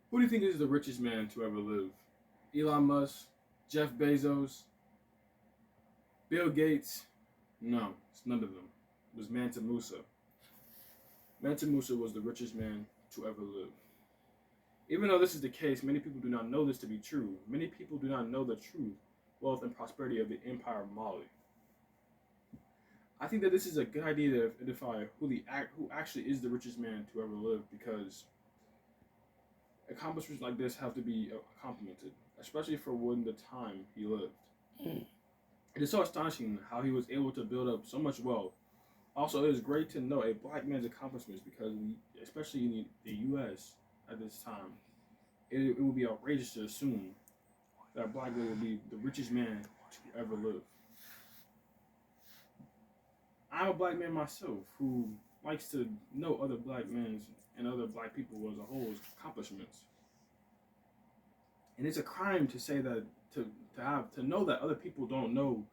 Who do you think is the richest man to ever live? Elon Musk, Jeff Bezos, Bill Gates? No, it's none of them. It was Mansa Musa. Mansa Musa was the richest man to ever live. Even though this is the case, many people do not know this to be true. Many people do not know the truth, wealth, and prosperity of the Empire of Mali. I think that this is a good idea to identify who actually is the richest man to ever live, because accomplishments like this have to be complimented, especially for when the time he lived. It is so astonishing how he was able to build up so much wealth. Also, it is great to know a black man's accomplishments because, especially in the U.S. at this time, it would be outrageous to assume that a black man would be the richest man to ever live. I'm a black man myself who likes to know other black men's and other black people as a whole's accomplishments. And it's a crime to say that to know that other people don't know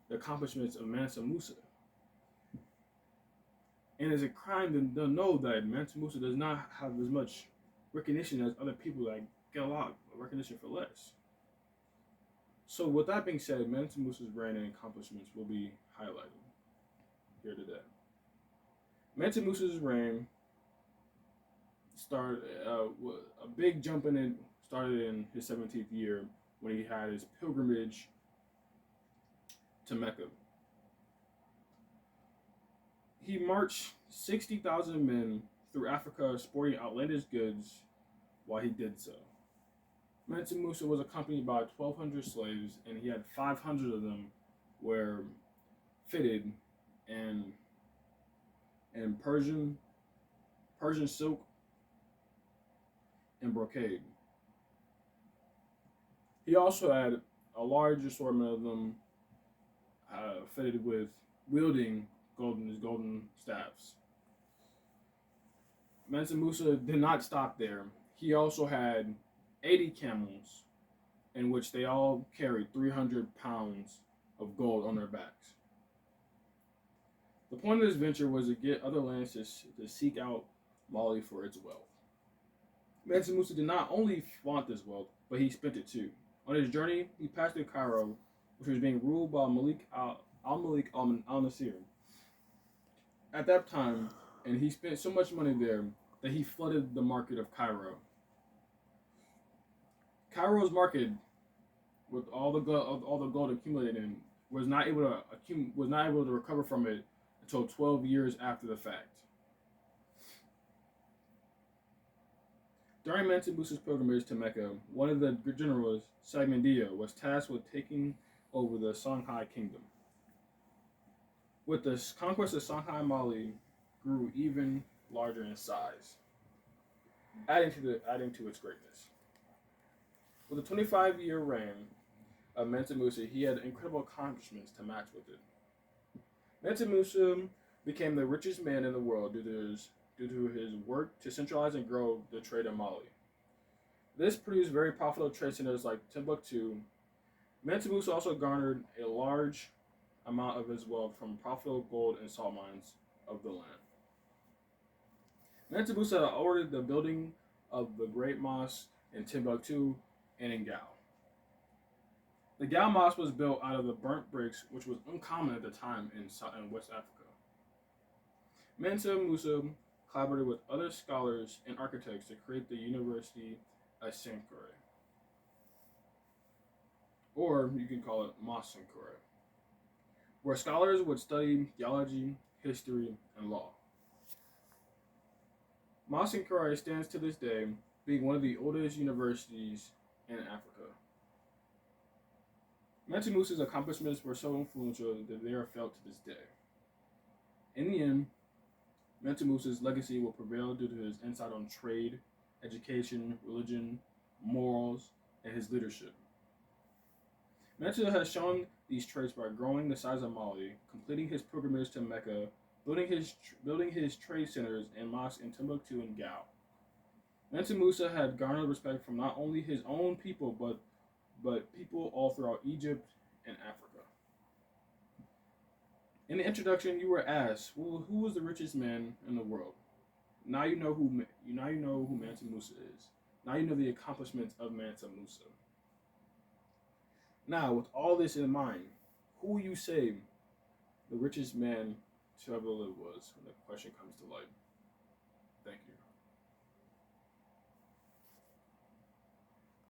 the accomplishments of Mansa Musa. And it's a crime to know that Mansa Musa does not have as much recognition as other people that get a lot of recognition for less. So with that being said, Mansa Musa's brand and accomplishments will be highlighted here today. Mansa Musa's reign started a big jump in it started in his 17th year when he had his pilgrimage to Mecca. He marched 60,000 men through Africa sporting outlandish goods while he did so. Mansa Musa was accompanied by 1,200 slaves, and he had 500 of them were fitted in, in Persian silk and brocade. He also had a large assortment of them fitted with wielding his golden staffs. Mansa Musa did not stop there. He also had 80 camels, in which they all carried 300 pounds of gold on their backs. The point of this venture was to get other lands to seek out Mali for its wealth. Mansa Musa did not only flaunt this wealth, but he spent it too. On his journey, he passed through Cairo, which was being ruled by Malik al Nasir at that time, and he spent so much money there that he flooded the market of Cairo. Cairo's market, with all the gold accumulated in, was not able to recover from it until 12 years after the fact. During Mansa Musa's pilgrimage to Mecca, one of the generals, Sagmandia, was tasked with taking over the Songhai kingdom. With the conquest of Songhai, Mali grew even larger in size, adding to its greatness. With a 25-year reign of Mansa Musa, he had incredible accomplishments to match with it. Mansa Musa became the richest man in the world due to his work to centralize and grow the trade in Mali. This produced very profitable trade centers like Timbuktu. Mansa Musa also garnered a large amount of his wealth from profitable gold and salt mines of the land. Mansa Musa ordered the building of the Great Mosque in Timbuktu and in Gao. The Gao Mosque was built out of the burnt bricks, which was uncommon at the time in West Africa. Mansa Musa collaborated with other scholars and architects to create the University of Sankore, or you can call it Mos Sankore, where scholars would study theology, history, and law. Mos Sankore stands to this day, being one of the oldest universities in Africa. Mansa Musa's accomplishments were so influential that they are felt to this day. In the end, Mansa Musa's legacy will prevail due to his insight on trade, education, religion, morals, and his leadership. Mansa has shown these traits by growing the size of Mali, completing his pilgrimage to Mecca, building his trade centers and mosques in Timbuktu and Gao. Mansa Musa had garnered respect from not only his own people but people all throughout Egypt and Africa. In the introduction, you were asked, well, "Who was the richest man in the world?" Now you know who Mansa Musa is. Now you know the accomplishments of Mansa Musa. Now, with all this in mind, who you say the richest man to ever live was when the question comes to light?